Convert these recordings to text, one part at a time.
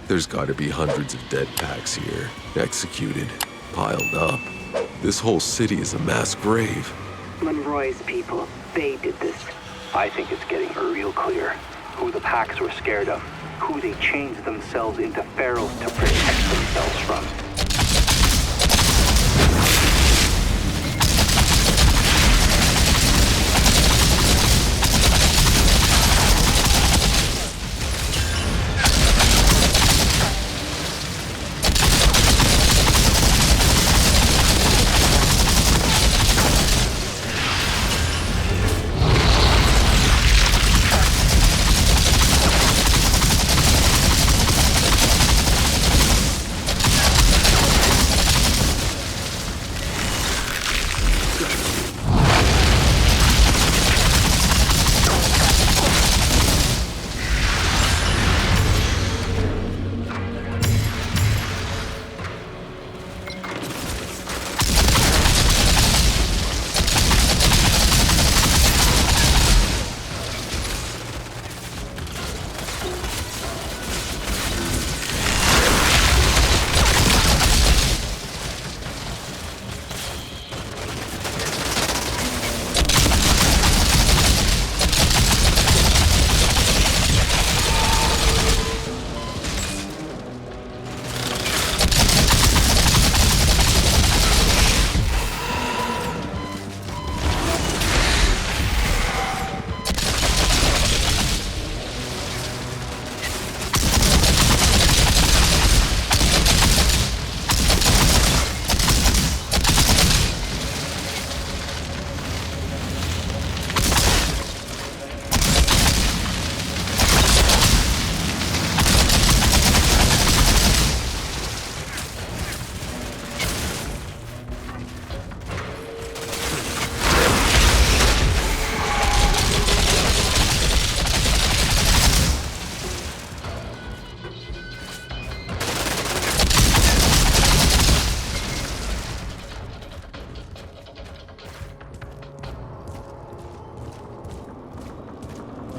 There's gotta be hundreds of dead packs here, executed, piled up. This whole city is a mass grave. Monroy's people, they did this. I think it's getting real clear who the packs were scared of, who they changed themselves into ferals to protect themselves from.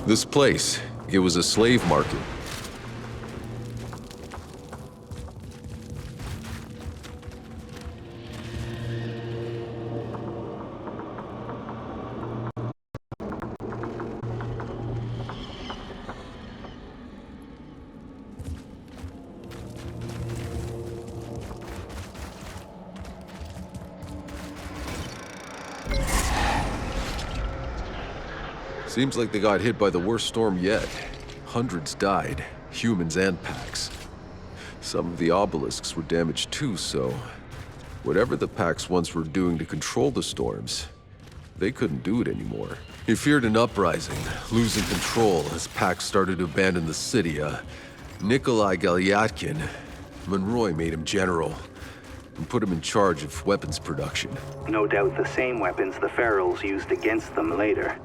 This place, it was a slave market. Seems like they got hit by the worst storm yet. Hundreds died, humans and packs. Some of the obelisks were damaged too, so whatever the packs once were doing to control the storms, they couldn't do it anymore. He feared an uprising, losing control as packs started to abandon the city. Nikolai Galyatkin, Monroy made him general and put him in charge of weapons production. No doubt the same weapons the ferals used against them later.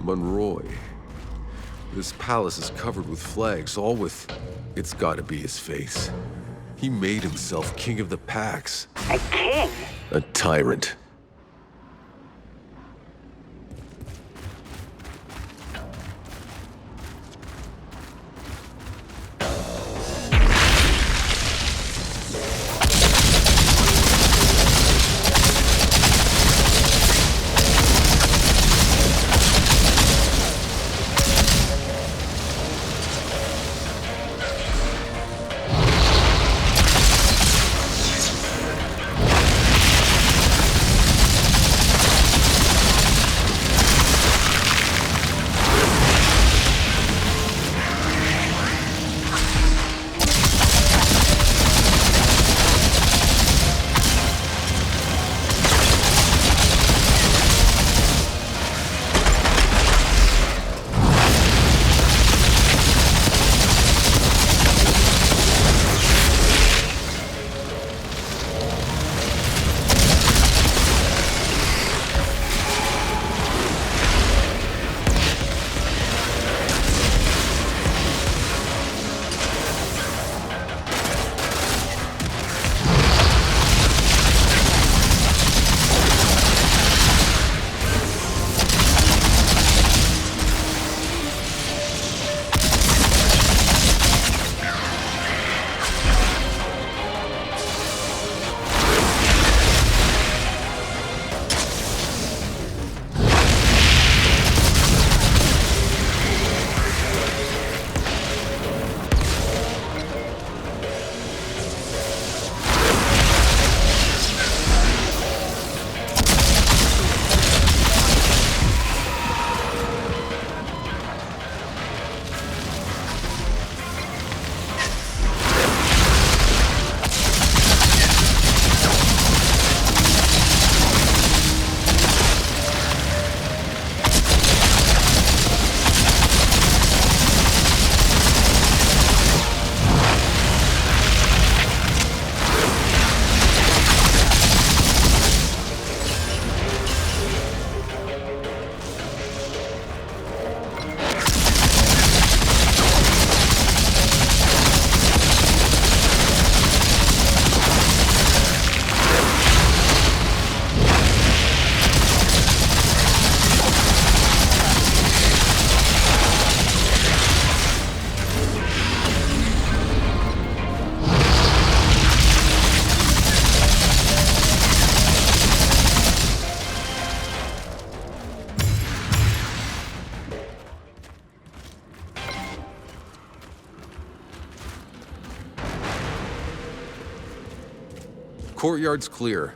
Monroy. This palace is covered with flags, all with, it's gotta be his face. He made himself king of the packs. A king? A tyrant. Courtyard's clear.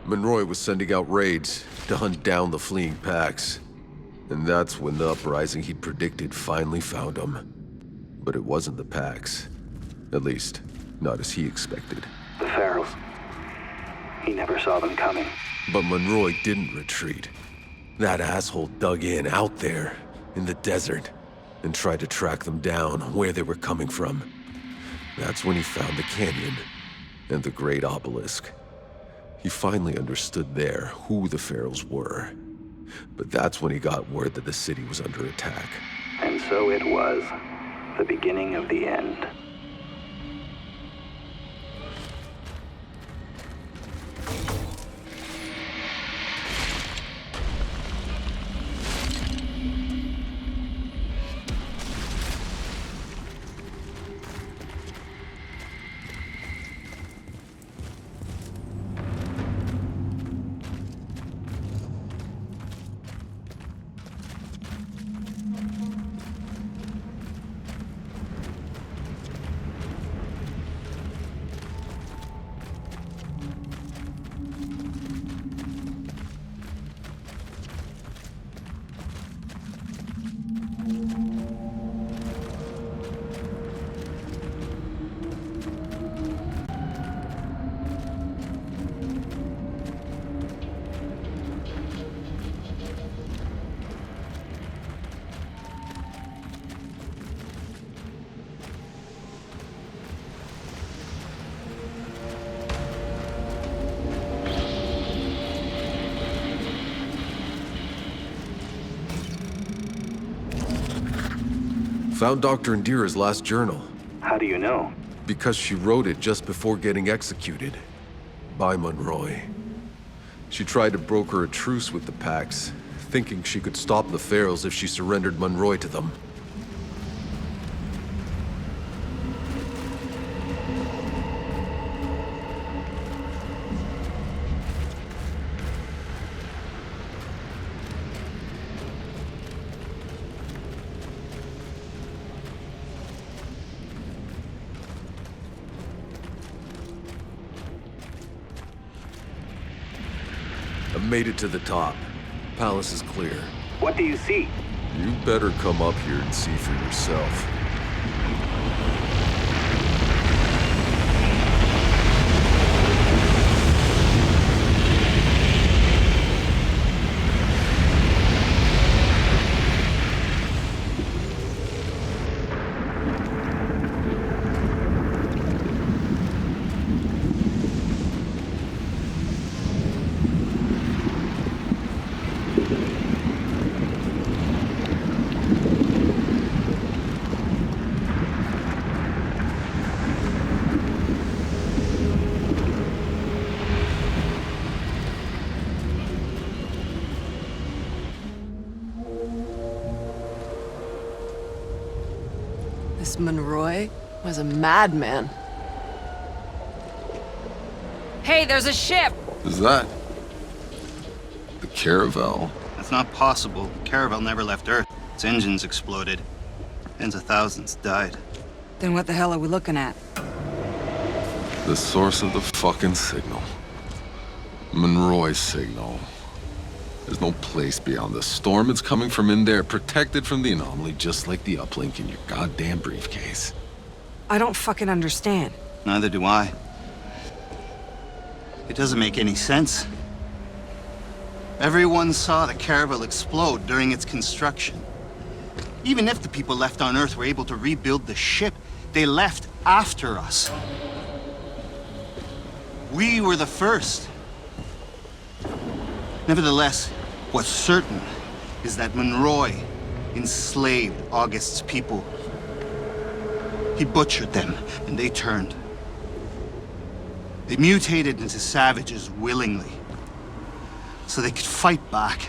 Monroy was sending out raids to hunt down the fleeing packs. And that's when the uprising he'd predicted finally found him. But it wasn't the packs. At least, not as he expected. The Ferals. He never saw them coming. But Monroy didn't retreat. That asshole dug in out there, in the desert, and tried to track them down where they were coming from. That's when he found the canyon and the great obelisk. He finally understood there who the Ferals were. But that's when he got word that the city was under attack. And so it was. The beginning of the end. Found Dr. Indira's last journal. How do you know? Because she wrote it just before getting executed. By Monroy. She tried to broker a truce with the packs, thinking she could stop the Ferals if she surrendered Monroy to them. I've made it to the top. Palace is clear. What do you see? You better come up here and see for yourself. This Monroy was a madman. Hey, there's a ship! Is that the Caravel? That's not possible. Caravel never left Earth. Its engines exploded. Tens of thousands died. Then what the hell are we looking at? The source of the fucking signal. Monroy's signal. There's no place beyond the storm. It's coming from in there, protected from the anomaly, just like the uplink in your goddamn briefcase. I don't fucking understand. Neither do I. It doesn't make any sense. Everyone saw the Caravel explode during its construction. Even if the people left on Earth were able to rebuild the ship, they left after us. We were the first. Nevertheless, what's certain is that Monroy enslaved August's people. He butchered them, and they turned. They mutated into savages willingly, so they could fight back.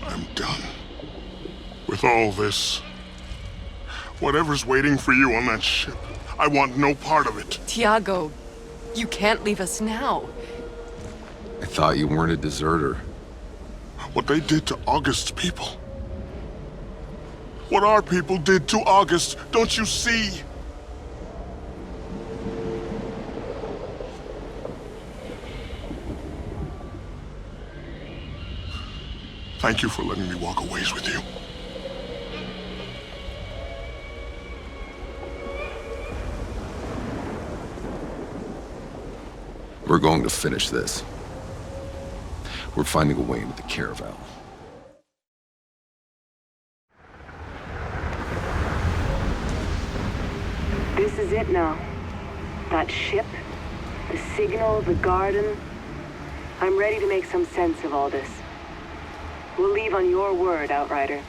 I'm done with all this. Whatever's waiting for you on that ship, I want no part of it. Tiago, you can't leave us now. I thought you weren't a deserter. What they did to August's people. What our people did to August, don't you see? Thank you for letting me walk a ways with you. We're going to finish this. We're finding a way into the caravel. This is it now. That ship, the signal, the garden. I'm ready to make some sense of all this. We'll leave on your word, Outrider.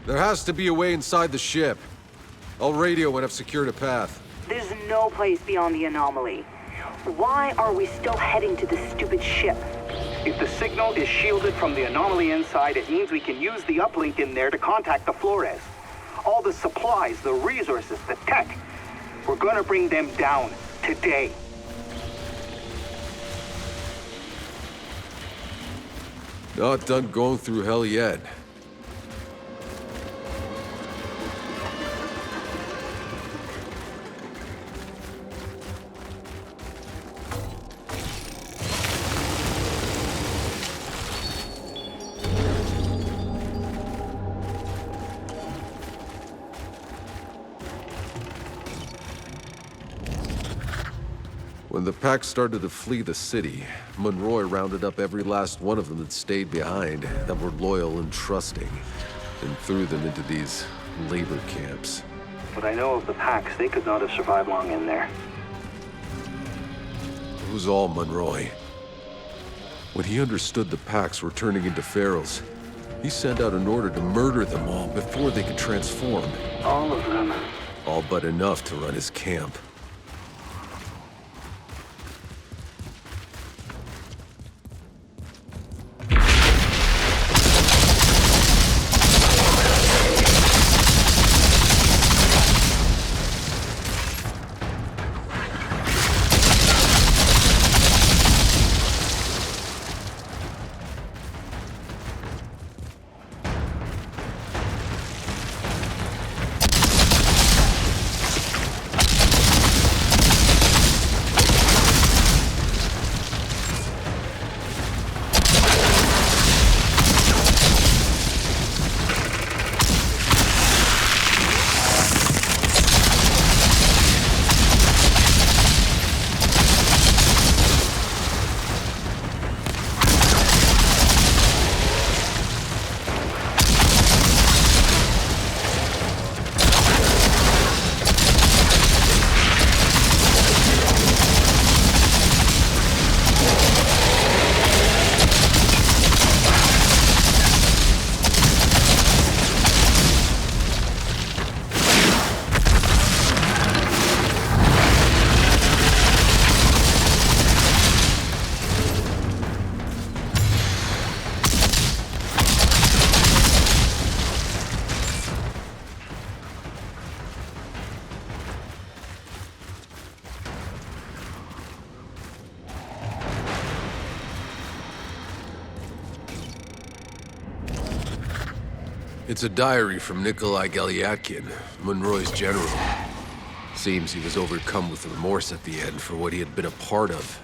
There has to be a way inside the ship. I'll radio when I've secured a path. There's no place beyond the anomaly. Why are we still heading to this stupid ship? If the signal is shielded from the anomaly inside, it means we can use the uplink in there to contact the Flores. All the supplies, the resources, the tech. We're gonna bring them down today. Not done going through hell yet. When the pack started to flee the city, Monroy rounded up every last one of them that stayed behind, that were loyal and trusting, and threw them into these labor camps. But I know of the packs, they could not have survived long in there. It was all Monroy. When he understood the packs were turning into ferals, he sent out an order to murder them all before they could transform. All of them. All but enough to run his camp. It's a diary from Nikolai Galyatkin, Monroy's general. Seems he was overcome with remorse at the end for what he had been a part of.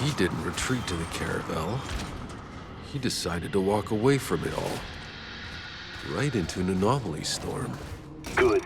He didn't retreat to the Caravel. He decided to walk away from it all. Right into an anomaly storm. Good.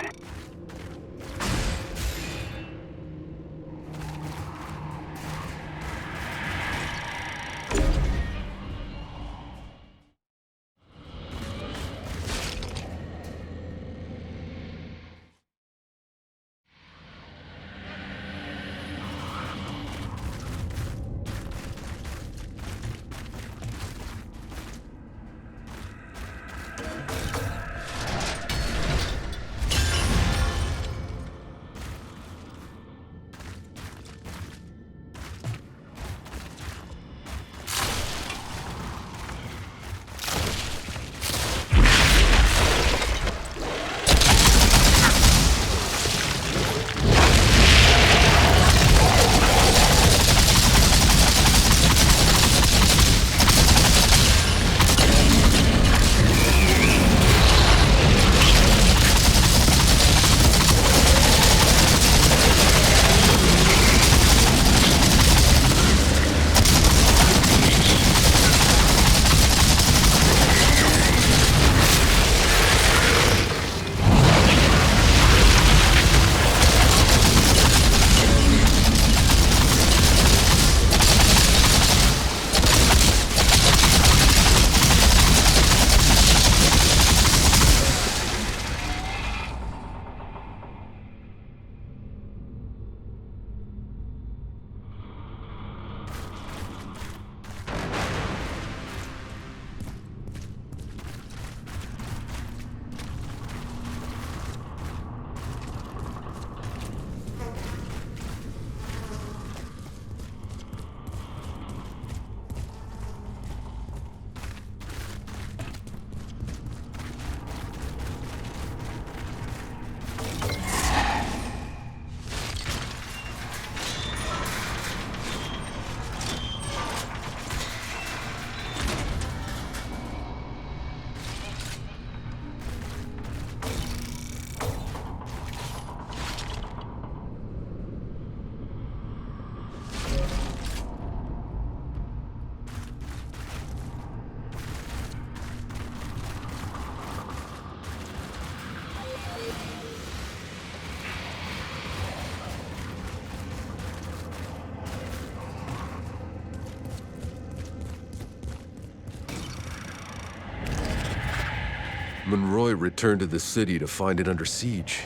Monroy returned to the city to find it under siege.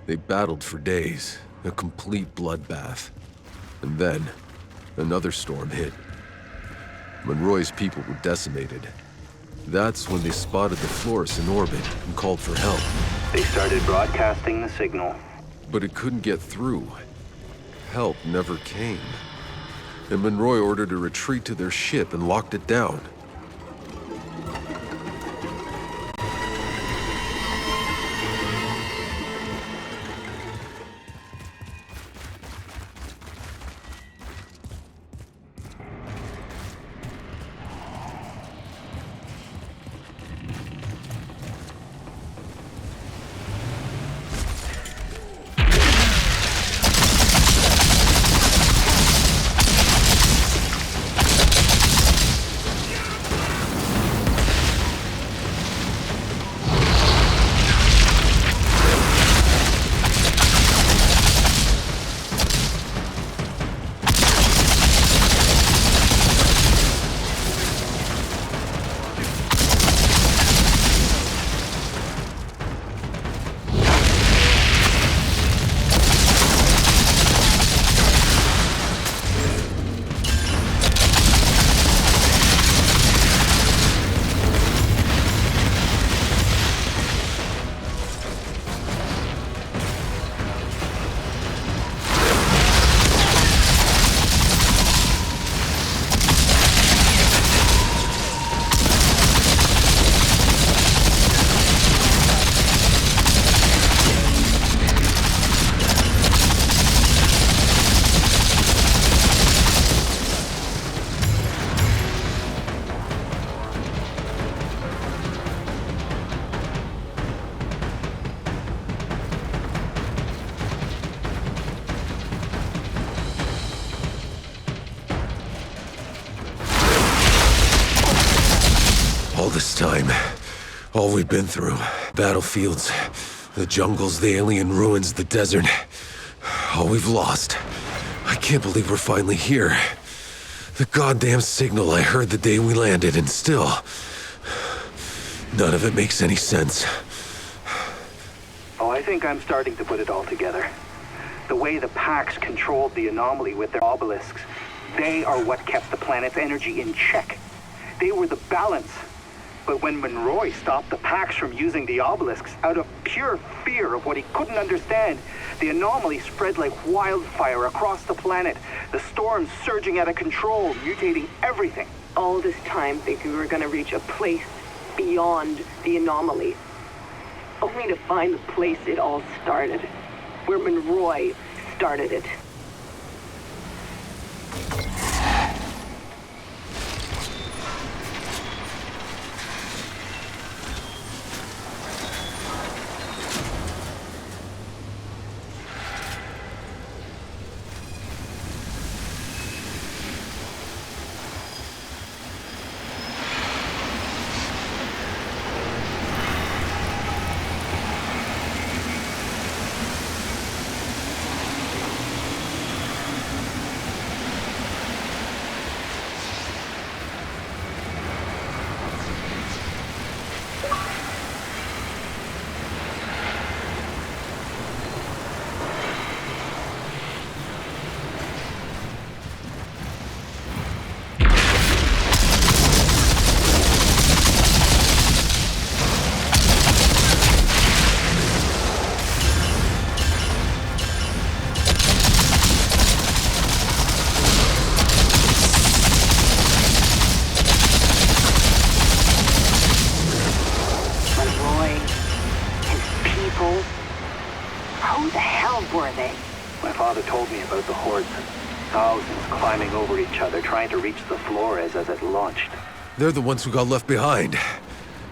They battled for days, a complete bloodbath. And then, another storm hit. Monroy's people were decimated. That's when they spotted the Flores in orbit and called for help. They started broadcasting the signal. But it couldn't get through. Help never came. And Monroy ordered a retreat to their ship and locked it down. All this time, all we've been through, battlefields, the jungles, the alien ruins, the desert, all we've lost. I can't believe we're finally here. The goddamn signal I heard the day we landed, and still, none of it makes any sense. Oh, I think I'm starting to put it all together. The way the Pax controlled the anomaly with their obelisks, they are what kept the planet's energy in check. They were the balance. But when Monroy stopped the Pax from using the obelisks out of pure fear of what he couldn't understand, the anomaly spread like wildfire across the planet, the storms surging out of control, mutating everything. All this time thinking we were gonna reach a place beyond the anomaly. Only to find the place it all started. Where Monroy started it. Trying to reach the Flores as it launched. They're the ones who got left behind.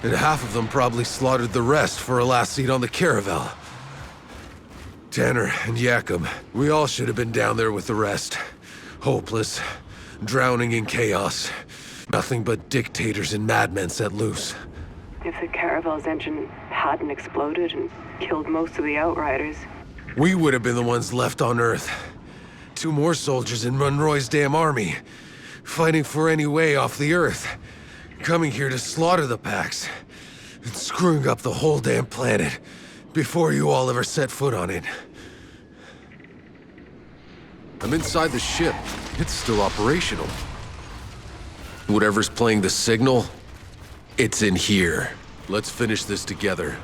And half of them probably slaughtered the rest for a last seat on the caravel. Tanner and Yakum, we all should have been down there with the rest. Hopeless, drowning in chaos. Nothing but dictators and madmen set loose. If the caravel's engine hadn't exploded and killed most of the Outriders. We would have been the ones left on Earth. 2 more soldiers in Monroy's damn army. Fighting for any way off the Earth. Coming here to slaughter the Pax. It's screwing up the whole damn planet before you all ever set foot on it. I'm inside the ship. It's still operational. Whatever's playing the signal, it's in here. Let's finish this together.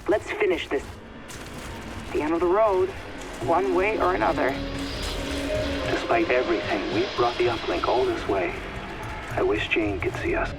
Let's finish this. The end of the road, one way or another. Despite everything, we've brought the uplink all this way. I wish Jane could see us.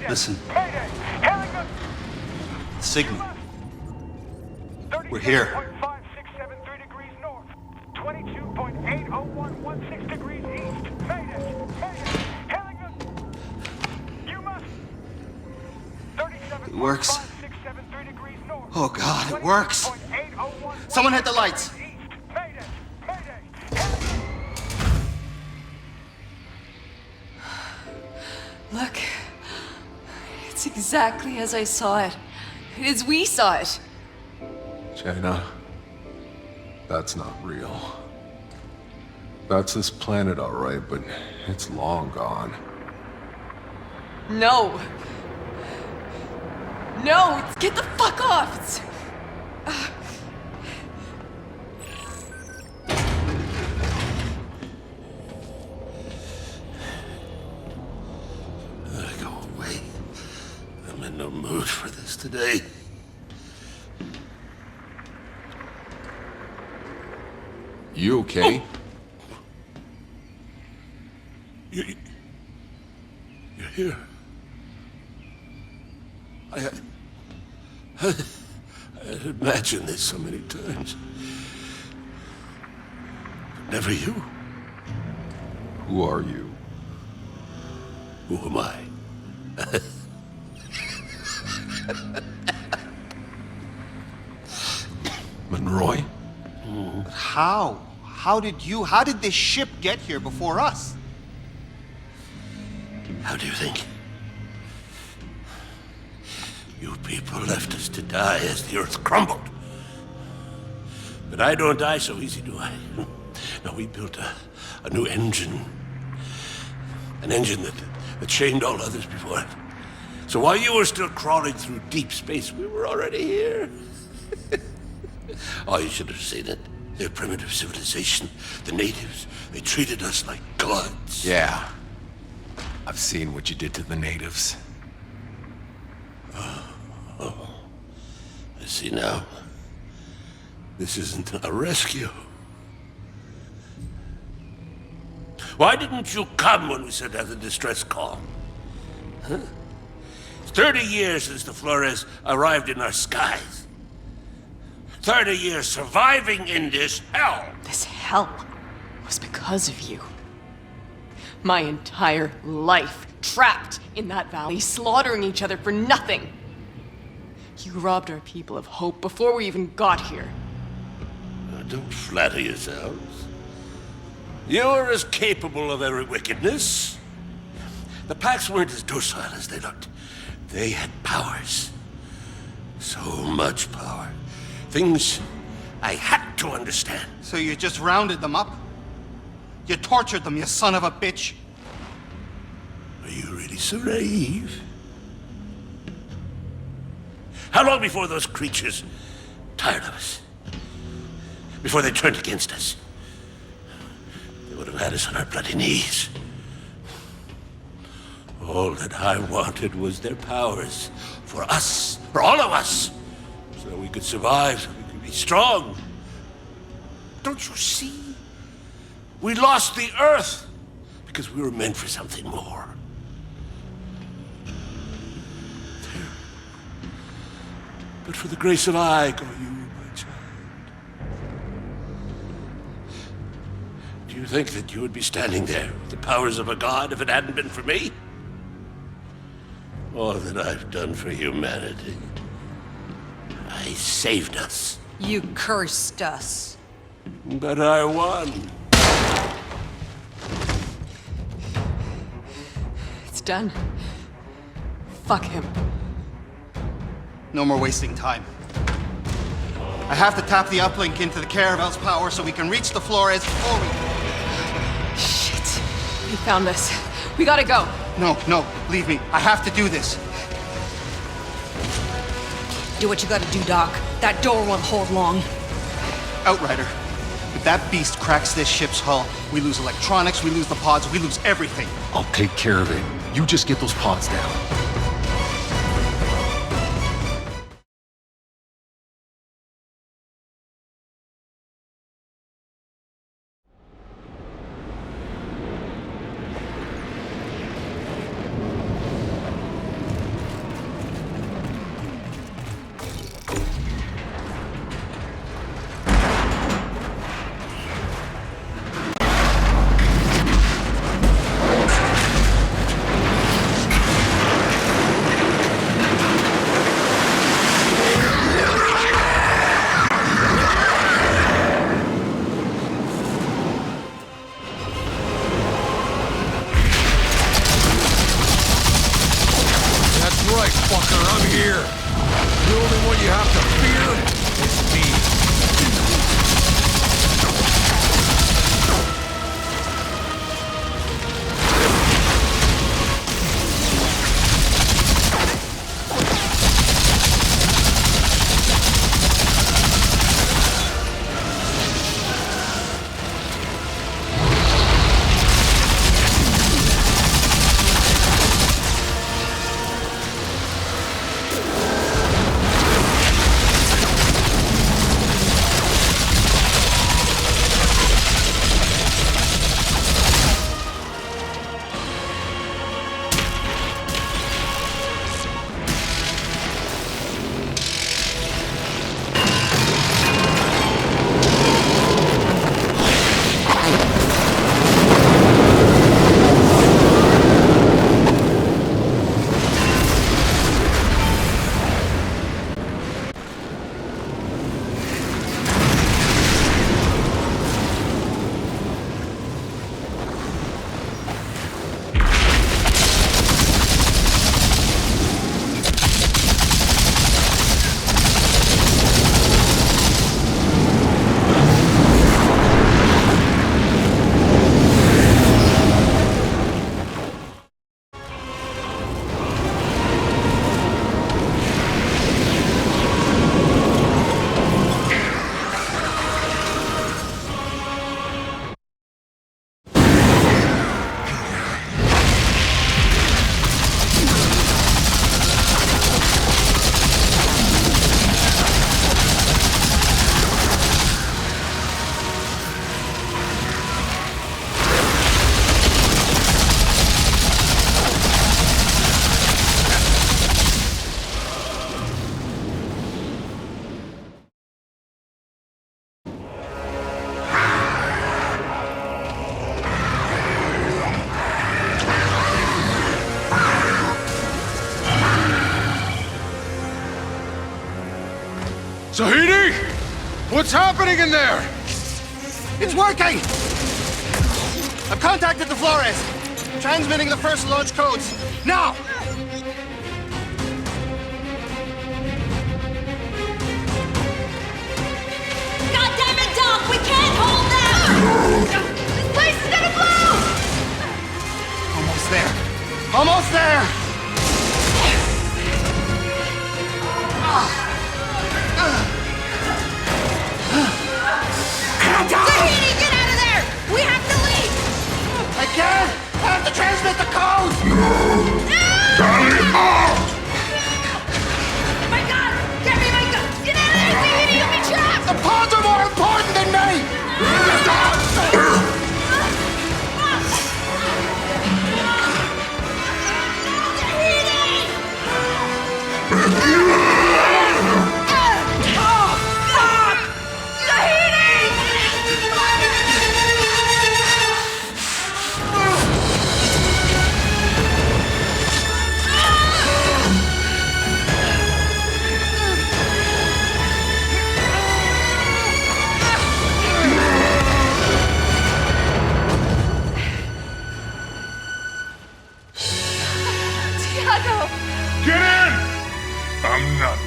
Listen. Signal. We're here. 567 degrees north. 22.80116 degrees east. Mayday. Mayday. Hailing you must. It works. 567 degrees north. Oh God, it works. Someone hit the lights. Mayday. Mayday. Look. It's exactly as I saw it. As we saw it. China, that's not real. That's this planet, all right, but it's long gone. No. No, get the fuck off. It's... Go away. I'm in no mood for this today. You okay? You're here. I had imagined this so many times. But never you. Who are you? Who am I? Monroy? How? How did this ship get here before us? How do you think? You people left us to die as the Earth crumbled. But I don't die so easy, do I? No, we built a new engine. An engine that shamed all others before it. So while you were still crawling through deep space, we were already here. Oh, you should have seen it. Their primitive civilization, the natives, they treated us like gods. Yeah. I've seen what you did to the natives. Oh, I see now. This isn't a rescue. Why didn't you come when we sent out the distress call? Huh? It's 30 years since the Flores arrived in our skies. 30 years surviving in this hell. This hell was because of you. My entire life trapped in that valley, slaughtering each other for nothing. You robbed our people of hope before we even got here. Don't flatter yourselves. You were as capable of every wickedness. The Pax weren't as docile as they looked. They had powers. So much power. Things I had to understand. So you just rounded them up? You tortured them, you son of a bitch! Are you really so naive? How long before those creatures tired of us? Before they turned against us? They would have had us on our bloody knees. All that I wanted was their powers. For us. For all of us. So that we could survive. So we could be strong. Don't you see? We lost the Earth. Because we were meant for something more. But for the grace of I go you, my child. Do you think that you would be standing there with the powers of a god if it hadn't been for me? All that I've done for humanity. I saved us. You cursed us. But I won. It's done. Fuck him. No more wasting time. I have to tap the uplink into the Caravel's power so we can reach the Flores before we... Shit. He found us. We gotta go. No, leave me. I have to do this. Do what you gotta do, Doc. That door won't hold long. Outrider, if that beast cracks this ship's hull, we lose electronics, we lose the pods, we lose everything. I'll take care of it. You just get those pods down. Zahidi! What's happening in there? It's working! I've contacted the Flores. Transmitting the first launch codes. Now! God damn it, Doc! We can't hold them! This place is gonna blow! Almost there. Almost there!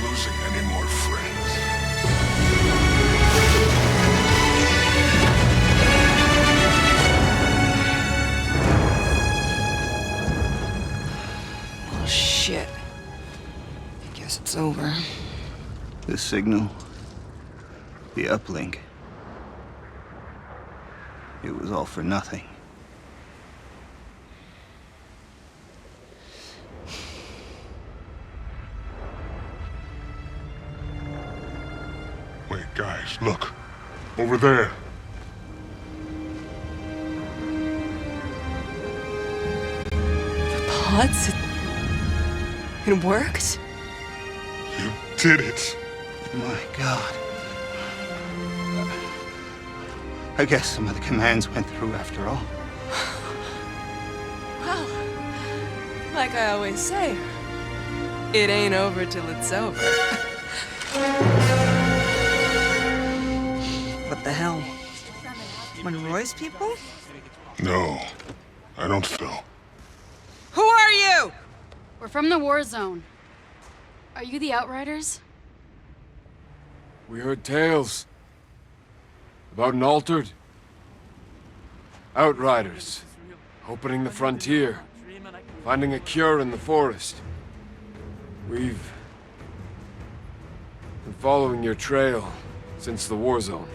losing any more friends. Oh, shit. I guess it's over. The signal, the uplink, it was all for nothing. Wait, guys, look. Over there. The pods? It worked? You did it. My God. I guess some of the commands went through after all. Well, like I always say, it ain't over till it's over. What the hell? Monroy's people? No, I don't think so. Who are you? We're from the war zone. Are you the Outriders? We heard tales about an altered Outriders opening the frontier, finding a cure in the forest. We've been following your trail since the war zone.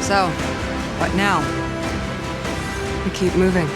So, what now? We keep moving.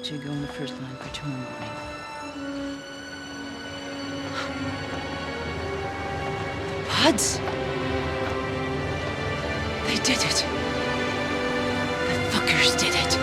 Should go in the first line for tomorrow morning. Pods? They did it. The fuckers did it.